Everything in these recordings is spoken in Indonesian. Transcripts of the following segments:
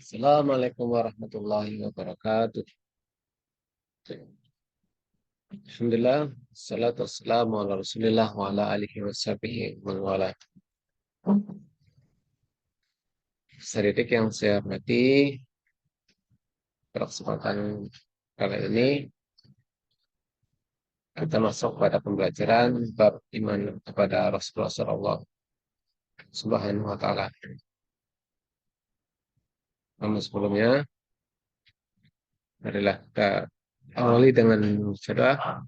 Assalamualaikum warahmatullahi wabarakatuh. Alhamdulillah, salatu wassalamu ala rasulillah wa ala alihi wa sahbihi wa man wala. Sedidik yang saya hormati, pada kesempatan kali ini kita masuk pada pembelajaran bab iman kepada Rasulullah SAW Subhanahu wa Ta'ala. Namun sebelumnya, marilah kita awali dengan doa.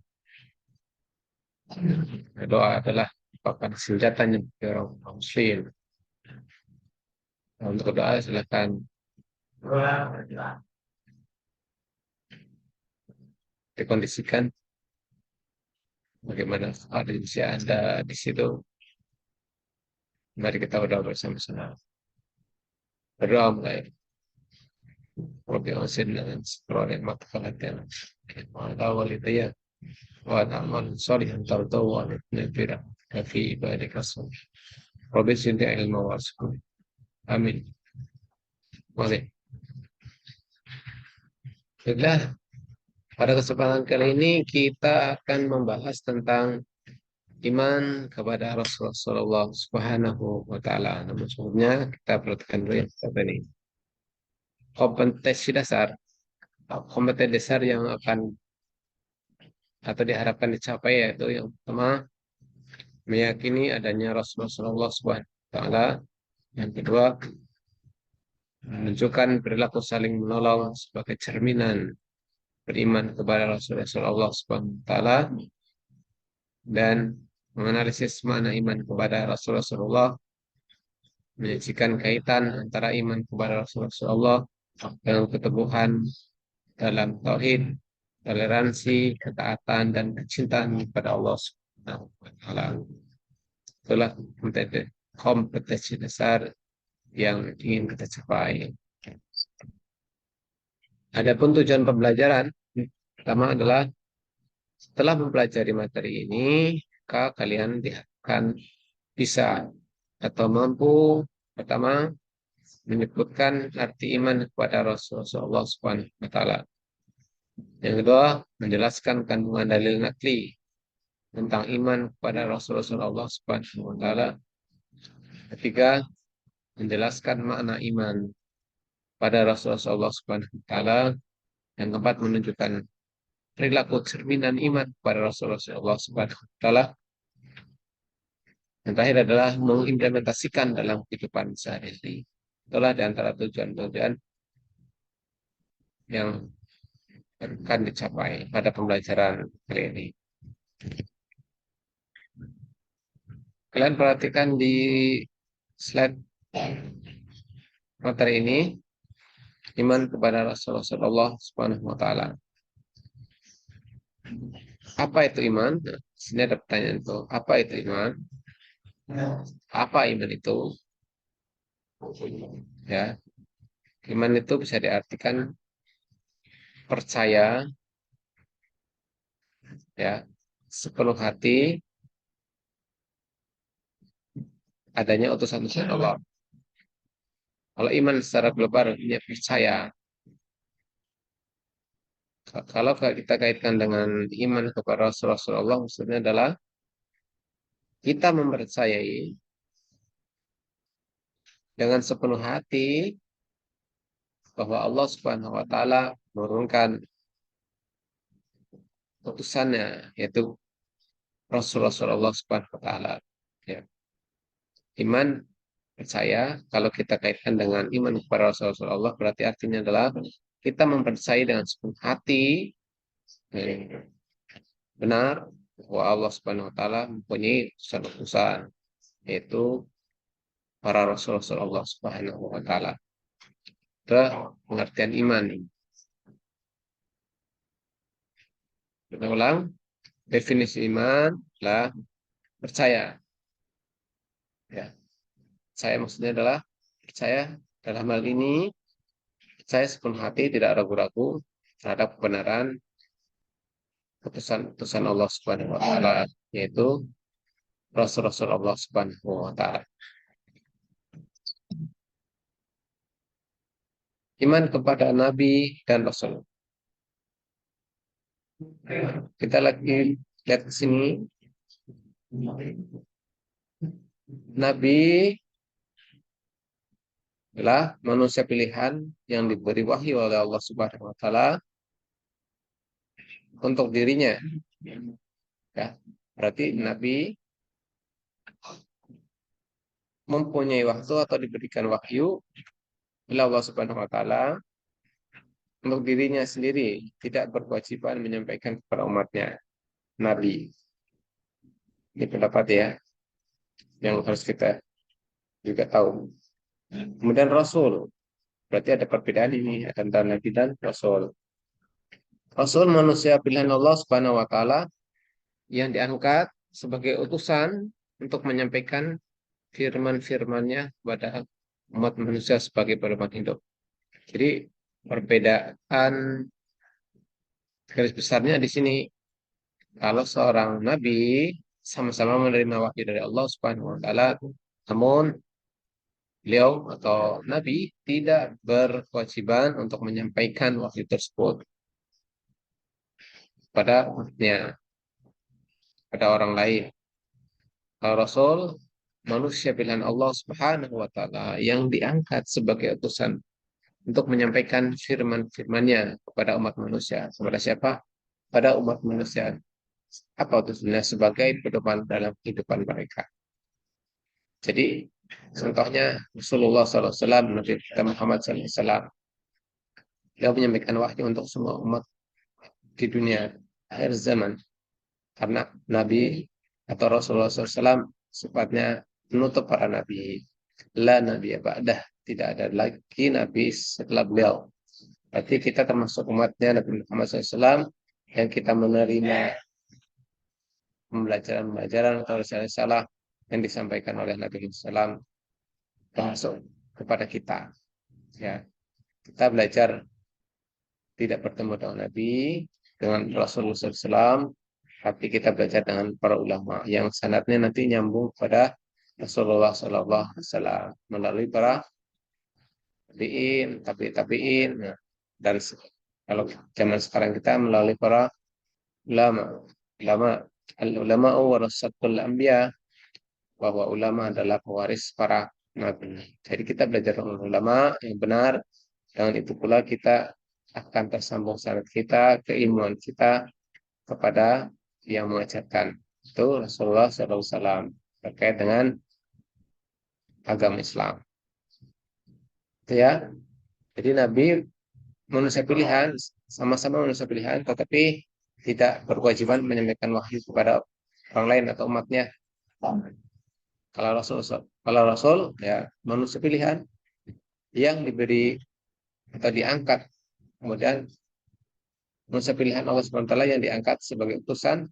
Doa adalah merupakan senjatanya bagi orang muslim. Untuk doa silakan dikondisikan bagaimana kondisi Anda di situ. Mari kita berdoa bersama-sama. Berdoa mulai. Rabbi awzilna min syururi ma taqaddama wa ala walidayya wa na'mal salihan tardahu wa nafira fi ibadika salih. Rabbi zidni ilma warzuqni. Amin. Mari. Baiklah, pada kesempatan kali ini kita akan membahas tentang iman kepada Rasulullah Subhanahu wa Ta'ala. Namun sebelumnya kita perhatikan dulu yang pertama ini. Kompetensi dasar yang akan atau diharapkan dicapai yaitu yang pertama meyakini adanya Rasulullah SAW. Yang kedua, menunjukkan perilaku saling menolong sebagai cerminan beriman kepada Rasulullah SAW dan menganalisis makna iman kepada Rasulullah, menyaksikan kaitan antara iman kepada Rasulullah dengan keteguhan dalam tauhid, toleransi, ketaatan, dan kecintaan kepada Allah Subhanahu wa Ta'ala. Itulah kompetensi dasar yang ingin kita capai. Adapun tujuan pembelajaran pertama adalah setelah mempelajari materi ini, maka kalian akan bisa atau mampu pertama menyebutkan arti iman kepada Rasulullah Subhanahu wa Ta'ala. Yang kedua, menjelaskan kandungan dalil nakli tentang iman kepada Rasulullah Subhanahu wa Ta'ala. Ketiga, menjelaskan makna iman pada Rasulullah Subhanahu wa Ta'ala. Yang keempat, menunjukkan perilaku cerminan iman kepada Rasulullah Subhanahu wa Ta'ala. Yang terakhir adalah mengimplementasikan dalam kehidupan sehari-hari. Itulah di antara tujuan-tujuan yang akan dicapai pada pembelajaran kali ini. Kalian perhatikan di slide materi ini, iman kepada Rasulullah Subhanahu wa Ta'ala. Apa itu iman? Nah, sini ada pertanyaan itu. Apa itu iman? Apa iman itu? Ya, iman itu bisa diartikan percaya, ya, sepenuh hati adanya utusan-utusan Allah. Kalau iman secara global dia percaya. Kalau kita kaitkan dengan iman kepada Rasulullah, maksudnya adalah kita mempercayai dengan sepenuh hati bahwa Allah Subhanahu wa Ta'ala menurunkan utusannya, yaitu Rasulullah Subhanahu wa Ta'ala. Ya. Iman percaya, kalau kita kaitkan dengan iman kepada Rasulullah, berarti artinya adalah kita mempercayai dengan sepenuh hati benar bahwa Allah Subhanahu wa Ta'ala mempunyai utusan-utusan, yaitu para Rasulullah Subhanahu wa Ta'ala. Itu pengertian iman. Kita ulang, definisi iman adalah percaya. Ya, saya maksudnya adalah percaya dalam hal ini, saya sepenuh hati tidak ragu-ragu terhadap kebenaran utusan Allah Subhanahu wa Ta'ala, yaitu Rasul-Rasul Allah Subhanahu wa Ta'ala. Iman kepada Nabi dan Rasul. Kita lagi lihat ke sini. Nabi adalah manusia pilihan yang diberi wahyu oleh Allah Subhanahu wa taala untuk dirinya. Ya, berarti Nabi mempunyai waktu atau diberikan wahyu oleh Allah Subhanahu wa taala untuk dirinya sendiri, tidak berkewajiban menyampaikan kepada umatnya. Nabi. Ini pendapat ya yang harus kita juga tahu. Kemudian Rasul. Berarti ada perbedaan ini antara Nabi dan Rasul. Rasul manusia pilihan Allah Subhanahu wa taala yang diangkat sebagai utusan untuk menyampaikan firman-firmannya kepada umat manusia sebagai pedoman hidup. Jadi perbedaan garis besarnya di sini, kalau seorang nabi sama-sama menerima wahyu dari Allah Subhanahu wa taala, namun beliau atau nabi tidak berkewajiban untuk menyampaikan wahyu tersebut pada umatnya, pada orang lain. Kalau Rasul, manusia pilihan Allah Subhanahu wa taala yang diangkat sebagai utusan untuk menyampaikan firman-firmannya kepada umat manusia. Kepada siapa? Pada umat manusia. Apa utusannya? Sebagai pedoman dalam kehidupan mereka. Jadi, contohnya Rasulullah SAW, Nabi kita Muhammad SAW, dia menyampaikan wahyu untuk semua umat di dunia akhir zaman. Karena Nabi atau Rasulullah SAW sifatnya menutup para nabi. La nabi ba'dah. Tidak ada lagi nabi setelah beliau. Berarti kita termasuk umatnya Nabi Muhammad SAW yang kita menerima pembelajaran-pembelajaran atau risalah yang disampaikan oleh Nabi Muhammad SAW termasuk kepada kita. Ya, kita belajar tidak bertemu dengan Nabi, dengan Rasulullah SAW, tapi kita belajar dengan para ulama yang sanadnya nanti nyambung pada Rasulullah SAW melalui para tabiin, tabiin. Nah, dan kalau zaman sekarang kita melalui para ulama, ulama warasatul anbiya, bahwa ulama adalah pewaris para nabi. Jadi kita belajar dengan ulama yang benar, dengan itu pula kita akan tersambung sanad kita, keimanan kita kepada yang mengajarkan. Itu Rasulullah SAW terkait dengan agama Islam. Itu ya. Jadi Nabi manusia pilihan, sama-sama manusia pilihan, tetapi tidak berkewajiban menyampaikan wahyu kepada orang lain atau umatnya. Kalau Rasul ya manusia pilihan yang diberi atau diangkat, kemudian manusia pilihan Allah SWT yang diangkat sebagai utusan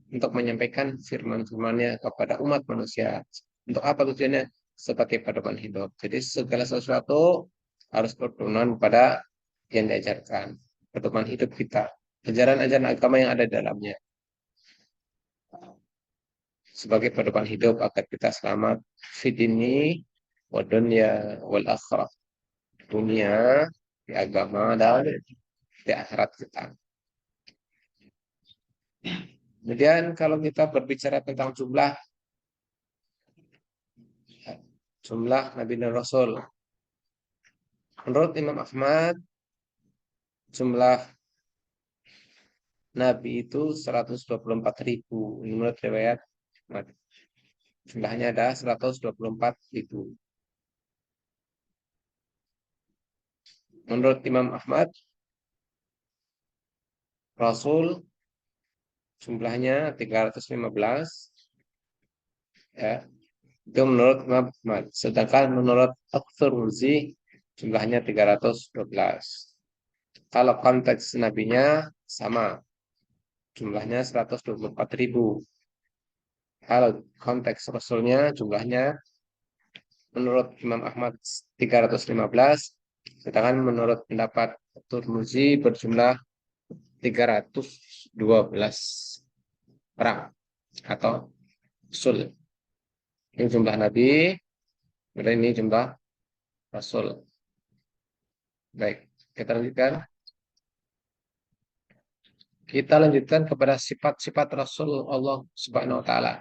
untuk menyampaikan firman-firmannya kepada umat manusia. Untuk apa tujuannya? Sebagai pedoman hidup. Jadi segala sesuatu harus berpedoman pada yang diajarkan. Pedoman hidup kita. Ajaran-ajaran agama yang ada di dalamnya. Sebagai pedoman hidup agar kita selamat. Fidini wa dunya wal akhirah. Dunia, di agama, dan di akhirat kita. Kemudian kalau kita berbicara tentang jumlah Nabi dan Rasul. Menurut Imam Ahmad, jumlah Nabi itu 124.000. Ini menurut riwayat Ahmad. Jumlahnya ada 124.000. Menurut Imam Ahmad, Rasul jumlahnya 315. Ya, itu menurut Imam Ahmad. Sedangkan menurut At-Tirmidzi jumlahnya 312. Kalau konteks nabinya sama, jumlahnya 124.000. Kalau konteks rasulnya jumlahnya menurut Imam Ahmad 315, sedangkan menurut pendapat Tirmidzi berjumlah 312 orang atau rasul. Ini jumlah nabi, dan ini jumlah rasul. Baik, kita lanjutkan. Kita lanjutkan kepada sifat-sifat Rasul Allah Subhanahu wa taala.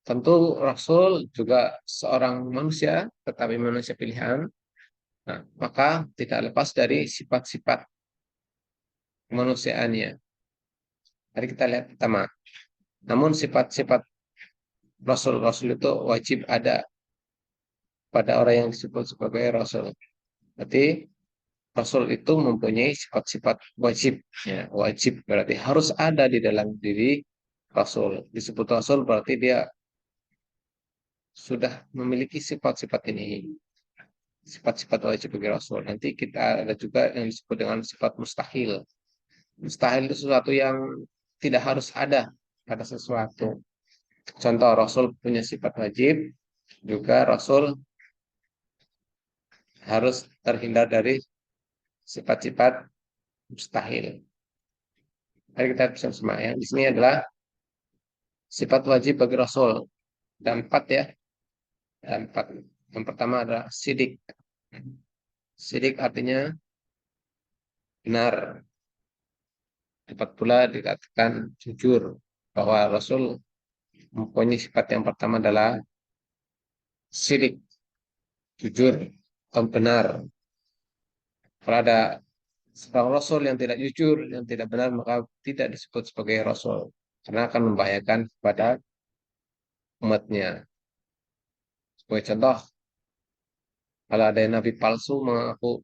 Tentu Rasul juga seorang manusia, tetapi manusia pilihan. Nah, maka tidak lepas dari sifat-sifat kemanusiaannya. Mari kita lihat pertama. Namun sifat-sifat Rasul-Rasul itu wajib ada pada orang yang disebut sebagai Rasul. Berarti Rasul itu mempunyai sifat-sifat wajib. Ya, wajib berarti harus ada di dalam diri Rasul. Disebut Rasul berarti dia sudah memiliki sifat-sifat ini. Sifat-sifat wajib bagi Rasul. Nanti kita ada juga yang disebut dengan sifat mustahil. Mustahil itu sesuatu yang tidak harus ada pada sesuatu. Contoh Rasul punya sifat wajib, juga Rasul harus terhindar dari sifat-sifat mustahil. Mari kita bisa sama ya. Di sini adalah sifat wajib bagi Rasul. Dan empat ya. Dan empat. Yang pertama adalah sidik. Sidik artinya benar. Dapat pula dikatakan jujur. Bahwa Rasul mempunyai sifat yang pertama adalah sidik. Jujur atau benar. Kalau ada seorang Rasul yang tidak jujur, yang tidak benar, maka tidak disebut sebagai Rasul. Karena akan membahayakan kepada umatnya. Sebagai contoh, kalau ada nabi palsu mengaku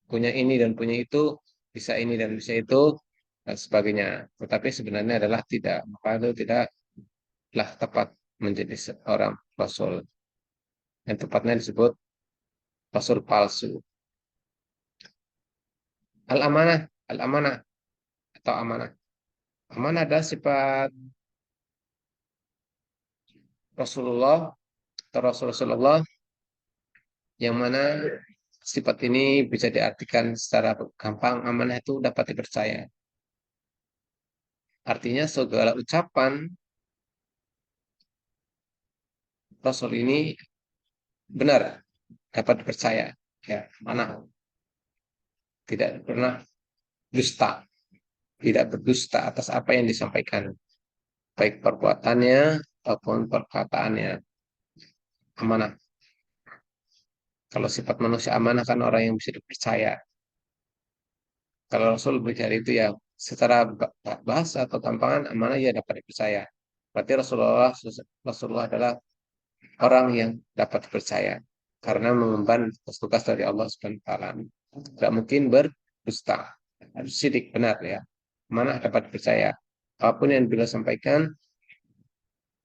punya ini dan punya itu, bisa ini dan bisa itu, dan sebagainya. Tetapi sebenarnya adalah tidak. Maka itu tidaklah tepat menjadi seorang Rasul. Yang tepatnya disebut Rasul palsu. Al-amanah, al-amanah atau amanah. Amanah adalah sifat Rasulullah atau Rasulullah yang mana sifat ini bisa diartikan secara gampang, amanah itu dapat dipercaya. Artinya segala ucapan Rasul ini benar, dapat dipercaya. Ya, mana tidak pernah dusta, tidak berdusta atas apa yang disampaikan, baik perbuatannya ataupun perkataannya. Amanah. Kalau sifat manusia amanah kan orang yang bisa dipercaya. Kalau Rasul bicara itu ya secara bahasa atau gampangan amanah ya dapat dipercaya. Berarti Rasulullah adalah orang yang dapat dipercaya karena mengemban tugas dari Allah Subhanahu wa taala. Tidak mungkin berdusta. Harus sidik benar ya. Mana dapat dipercaya. Apapun yang beliau sampaikan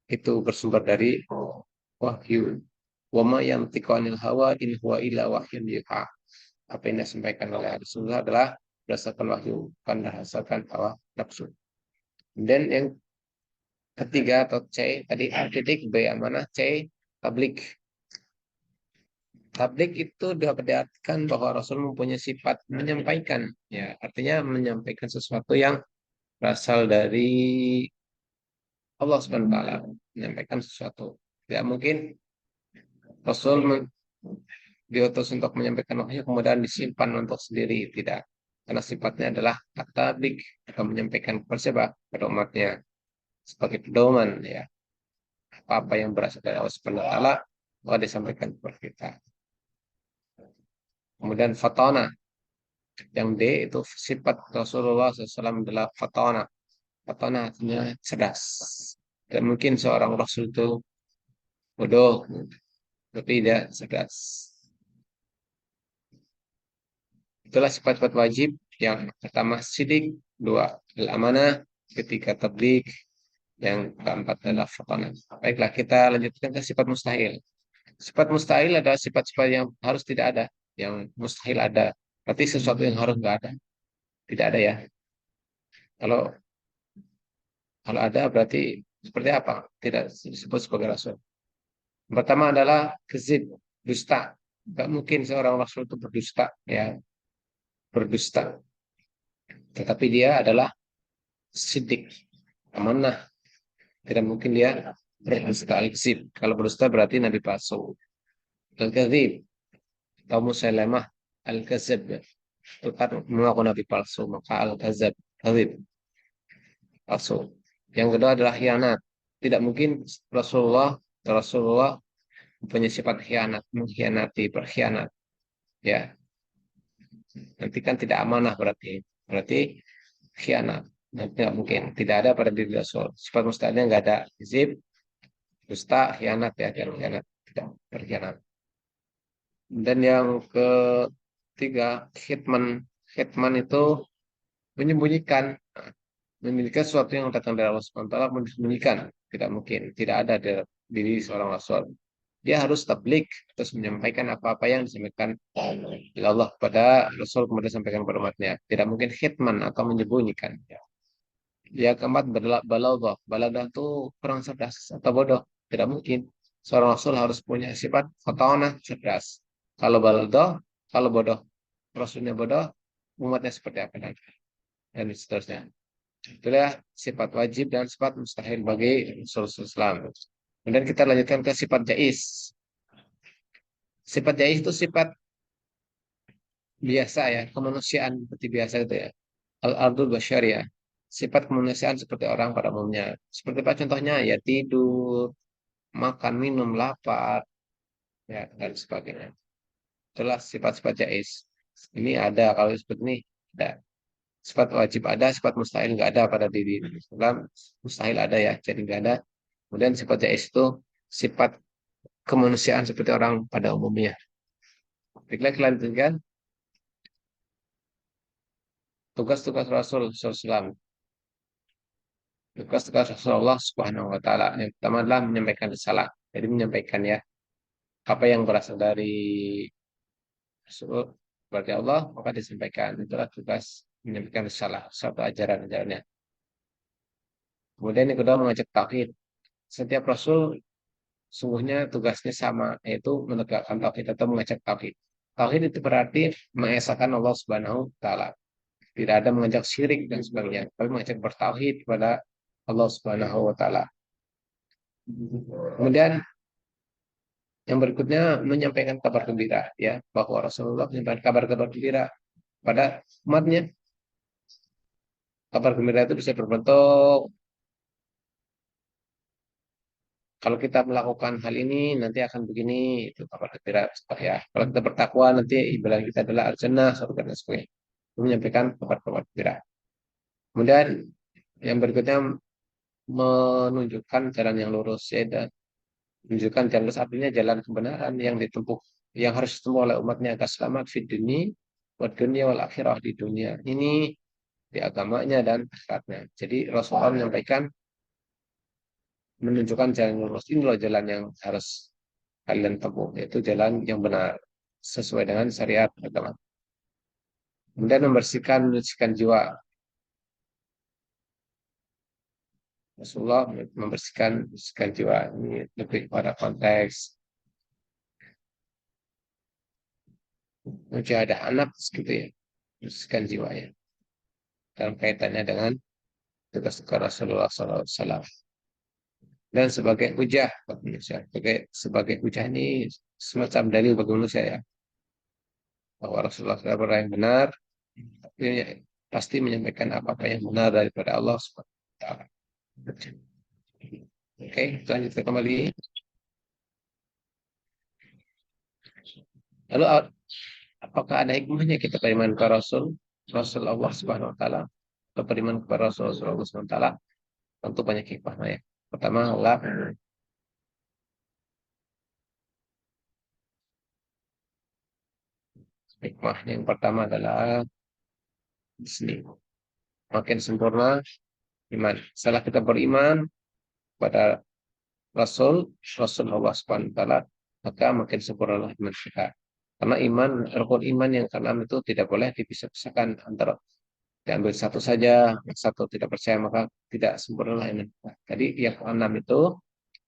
itu bersumber dari wahyu. Wa ma yantiqu anil hawa in huwa illa wahyun yuha. Apa yang disampaikan oleh Rasulullah adalah berdasarkan wahyu, bukan berdasarkan hawa nafsu. Dan yang ketiga atau C tadi artidik, B amanah, C tablik. Tablik itu dapat diartikan bahwa Rasul mempunyai sifat menyampaikan, ya artinya menyampaikan sesuatu yang berasal dari Allah Subhanahu Wa Taala, menyampaikan sesuatu. Tidak mungkin Rasul diutus untuk menyampaikan wahyu kemudian disimpan untuk sendiri, tidak. Karena sifatnya adalah tablik atau menyampaikan kepada siapa? Pada umatnya sebagai pedoman, ya. Apa-apa yang berasal dari Allah Subhanahu Wa Taala maka disampaikan kepada kita. Kemudian fatona. Yang D itu sifat Rasulullah SAW adalah fatona. Fatona artinya cerdas. Dan mungkin seorang Rasul itu bodoh, tapi tidak cerdas. Itulah sifat-sifat wajib. Yang pertama sidik, dua al-amanah, ketiga tablik, yang keempat adalah fatona. Baiklah, kita lanjutkan ke sifat mustahil. Sifat mustahil adalah sifat-sifat yang harus tidak ada, yang mustahil ada. Berarti sesuatu yang harus nggak ada, tidak ada ya. Kalau kalau ada berarti seperti apa? Tidak disebut sebagai rasul. Yang pertama adalah kezib, dusta. Tidak mungkin seorang rasul itu berdusta, ya, berdusta. Tetapi dia adalah sidik, amanah. Tidak mungkin dia berdusta, al-kezib. Kalau berdusta berarti nabi palsu. Al-kezib, atau Musailamah al-Kadzab, itu kan mengaku nabi palsu, maka al-Kadzab, kadzib, palsu. Yang kedua adalah khianat. Tidak mungkin Rasulullah punya sifat khianat, mengkhianati, berkhianat. Ya, nanti kan tidak amanah berarti khianat. Nanti tidak mungkin, tidak ada pada diri Rasul. Sifat mustahilnya nggak ada. Zib, dusta, khianat ya, dan khianat tidak berkhianat. Dan yang ketiga, khidman. Khidman itu menyembunyikan. Menyembunyikan sesuatu yang datang dari Allah Subhanahu wa taala, menyembunyikan. Tidak mungkin, tidak ada di diri seorang Rasul. Dia harus tablik, terus menyampaikan apa-apa yang disampaikan oleh Allah kepada Rasul, kemudian disampaikan kepada umatnya. Tidak mungkin khidman atau menyembunyikan. Yang keempat adalah balagha. Balagha itu kurang cerdas atau bodoh. Tidak mungkin. Seorang Rasul harus punya sifat fatonah, cerdas. Kalau balagha, kalau bodoh, Rasulnya bodoh, umatnya seperti apa nanti? Dan seterusnya. Itulah sifat wajib dan sifat mustahil bagi Rasulullah SAW. Kemudian kita lanjutkan ke sifat jais. Sifat jais itu sifat biasa ya, kemanusiaan seperti biasa gitu ya. Al-ardul basyariah. Sifat kemanusiaan seperti orang pada umumnya. Seperti apa contohnya? Ya tidur, makan, minum, lapar, ya, dan sebagainya. Itulah sifat-sifat jais. Ini ada, kalau seperti ini ada. Sifat wajib ada, sifat mustahil nggak ada pada diri Islam. Mustahil ada ya, jadi nggak ada. Kemudian sifat jais itu sifat kemanusiaan seperti orang pada umumnya. Baiklah, kita lanjutkan tugas-tugas Rasul SAW. Tugas-tugas Rasulullah Subhanahu wa taala. Yang pertama adalah menyampaikan risalah. Jadi menyampaikan ya apa yang berasal dari Rasul berarti Allah, maka disampaikan. Itulah tugas menyampaikan risalah, satu ajaran-ajarannya. Kemudian yang kedua mengajak tauhid. Setiap Rasul sungguhnya tugasnya sama, yaitu menegakkan tauhid atau mengajak tauhid. Tauhid itu berarti mengesahkan Allah Subhanahu wa taala. Tidak ada mengajak syirik dan sebagainya, tapi mengajak bertauhid kepada Allah Subhanahu wa taala. Kemudian yang berikutnya menyampaikan kabar gembira ya, bahwa Rasulullah menyampaikan kabar-kabar gembira pada umatnya. Kabar gembira itu bisa berbentuk kalau kita melakukan hal ini nanti akan begini, itu kabar gembira ya. Kalau kita bertakwa nanti ibadah kita adalah al-jannah, surga dan sebagainya. Itu menyampaikan kabar-kabar gembira. Kemudian yang berikutnya menunjukkan jalan yang lurus ya, dan menunjukkan jalan lurus artinya jalan kebenaran yang ditempuh, yang harus ditempuh oleh umatnya agar selamat di dunia, buat dunia wal akhirah, di dunia ini, di agamanya dan akhiratnya. Jadi Rasulullah menyampaikan, menunjukkan jalan yang lurus, ini loh jalan yang harus kalian tempuh, yaitu jalan yang benar sesuai dengan syariat agama. Kemudian membersihkan Rasulullah membersihkan jiwa. Ini lebih pada konteks mujahadah anak gitu ya, membersihkan jiwa ya, dalam kaitannya dengan tugas-tugas Rasulullah SAW. Dan sebagai hujah bagi manusia, sebagai hujah ini semacam dalil bagi manusia ya, bahwa Rasulullah SAW yang benar, artinya pasti menyampaikan apa-apa yang benar daripada Allah Subhanahu wa taala. Oke, lanjutkan kembali. Lalu apakah ada hikmahnya kita beriman ke Rasul Allah Subhanahu wa taala, atau beriman kepada Rasulullah Subhanahu wa taala? Tentu banyak hikmahnya ya. Pertama adalah hikmah yang pertama adalah di sini makin sempurna iman. Setelah kita beriman pada Rasul Allah Subhanahu wa taala, maka makin sempurnalah iman kita. Karena rukun iman yang keenam itu tidak boleh dipisah-pisahkan, antara diambil satu saja, satu tidak percaya, maka tidak sempurnalah iman kita. Jadi yang keenam itu,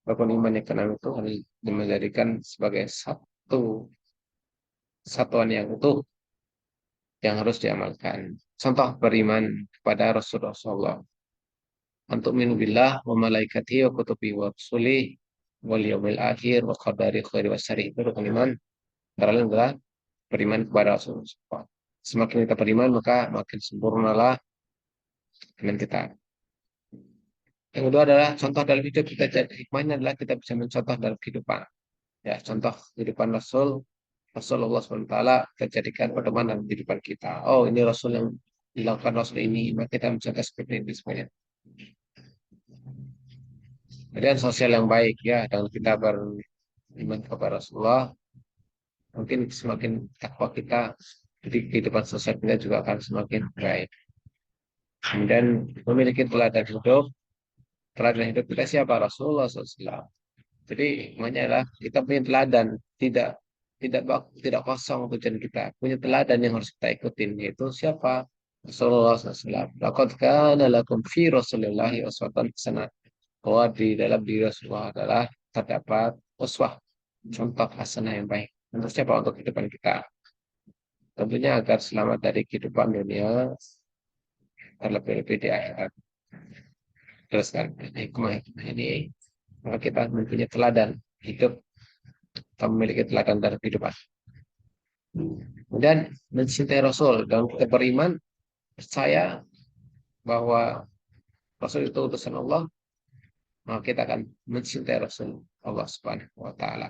rukun iman yang keenam itu harus menjadikan sebagai satu satuan yang utuh yang harus diamalkan. Contoh beriman kepada Rasulullah. Untuk minubillah wa malaikatihi wa kutubihi wa rusulihi wal yaumil akhir wa qadari khairi wa syarri, itu rukun iman. Antara lain adalah beriman kepada Rasulullah. Semakin kita beriman, maka makin sempurnalah iman kita. Yang kedua adalah contoh dalam hidup kita. Jadi hikmahnya adalah kita bisa mencontoh dalam kehidupan. Ya, contoh kehidupan Rasulullah SWT kita jadikan pedoman dalam kehidupan kita. Oh, ini Rasul yang dilakukan Rasul ini, maka kita mencontoh seperti ini semuanya. Kemudian sosial yang baik ya, dan kita beriman kepada Rasulullah, mungkin semakin takwa kita, jadi kehidupan sosial kita juga akan semakin baik. Kemudian memiliki teladan hidup kita siapa? Rasulullah SAW. Jadi makanya adalah kita punya teladan, tidak tidak tidak kosong tujuan kita. Punya teladan yang harus kita ikutin, yaitu siapa? Rasulullah SAW. Laqad kana lakum fi Rasulillahi uswatun hasanah. Bahwa di dalam diri Rasulullah adalah terdapat uswah, contoh hasanah yang baik. Untuk siapa? Untuk kehidupan kita. Tentunya agar selamat dari kehidupan dunia, terlebih-lebih di akhirat. Terus kan, hikmah ini, maka kita mempunyai teladan hidup, kita memiliki teladan dalam kehidupan. Kemudian mencintai Rasul, dan kita beriman, percaya bahwa Rasul itu utusan Allah, maka kita akan mencintai Rasul Allah Subhanahu wa Ta'ala.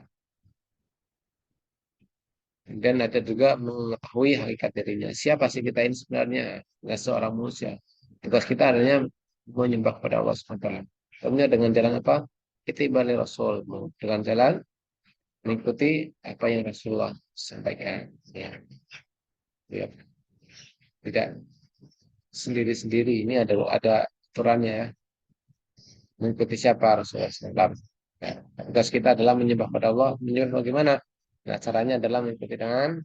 Dan ada juga mengetahui hakikat dirinya. Siapa sih kita ini sebenarnya? Nggak seorang manusia. Tugas kita adanya menyembah kepada Allah Subhanahu wa Ta'ala. Tentunya dengan jalan apa? Ittiba'i Rasul. Dengan jalan mengikuti apa yang Rasulullah sampaikan. Ya. Ya. Tidak sendiri-sendiri. Ini ada aturannya ya. Mengikuti siapa Rasulullah SAW. Nah, tugas kita adalah menyembah pada Allah. Menyembah bagaimana? Nah, caranya adalah mengikuti dengan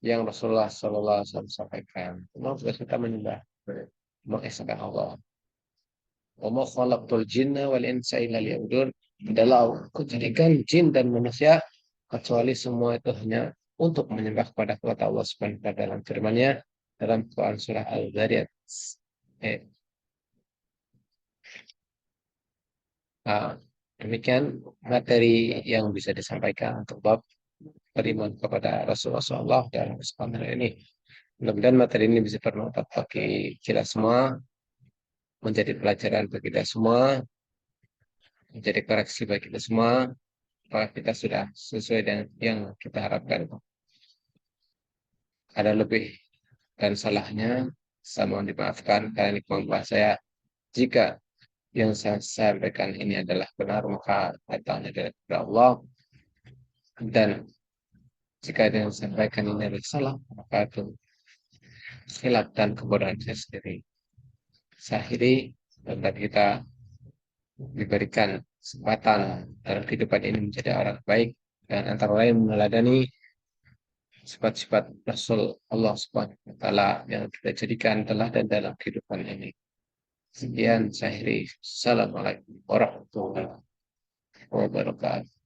yang Rasulullah SAW sampaikan. Memang tugas kita menyembah, mengesahkan Allah. Wa ma khalaqtul jinna wal insa illa liya'budun. Adalah aku jadikan jin dan manusia kecuali semua itu hanya untuk menyembah kepada Allah Subhanahu wa taala dalam firman-Nya dalam Quran surah Al-Zariyat. Nah, demikian materi yang bisa disampaikan untuk bab beriman kepada Rasulullah SAW dalam kesempatan ini. Mudah-mudahan materi ini bisa bermanfaat bagi kita semua, menjadi pelajaran bagi kita semua, menjadi koreksi bagi kita semua, apakah kita sudah sesuai dengan yang kita harapkan. Ada lebih dan salahnya, saya mohon dimaafkan karena ini kemampuan saya. Jika yang saya sampaikan ini adalah benar, maka datangnya dari Allah. Dan jika yang saya sampaikan ini adalah salah, maka itu khilaf dan kebodohan saya sendiri. Saya akhiri, dan kita diberikan kesempatan dalam kehidupan ini menjadi orang baik, dan antara lain meneladani sifat-sifat Rasul Allah Subhanahu wa Ta'ala yang kita jadikan telah dan dalam kehidupan ini. Sekian saya akhiri. Assalamualaikum warahmatullahi wabarakatuh.